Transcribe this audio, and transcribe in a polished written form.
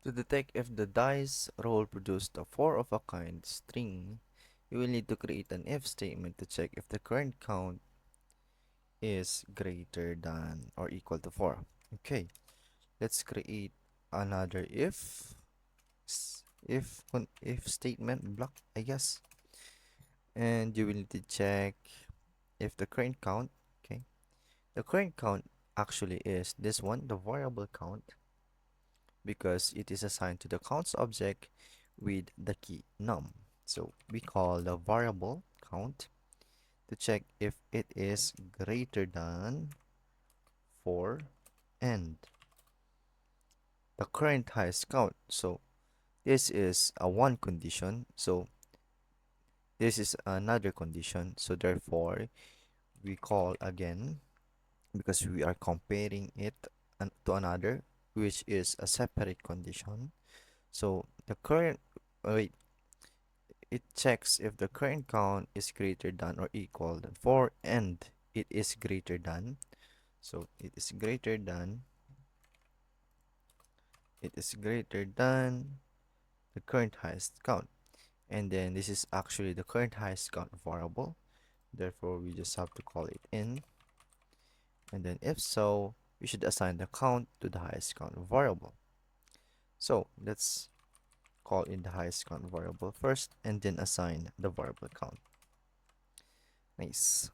To detect if the dice roll produced a 4 of a kind string, you will need to create an if statement to check if the current count is greater than or equal to 4. Okay, let's create another if statement block, I guess. And you will need to check if the current count, okay, the current count actually is this one, the variable count, because it is assigned to the counts object with the key num. So we call the variable count to check if it is greater than 4 and the current highest count. So this is a one condition. So this is another condition. So therefore we call again, because we are comparing it to another, which is a separate condition. So the current, wait, it checks if the current count is greater than or equal than 4 and it is greater than. So it is greater than the current highest count. And then this is actually the current highest count variable. Therefore, we just have to call it in. And then if so, we should assign the count to the highest count variable. So let's call in the highest count variable first and then assign the variable count. Nice.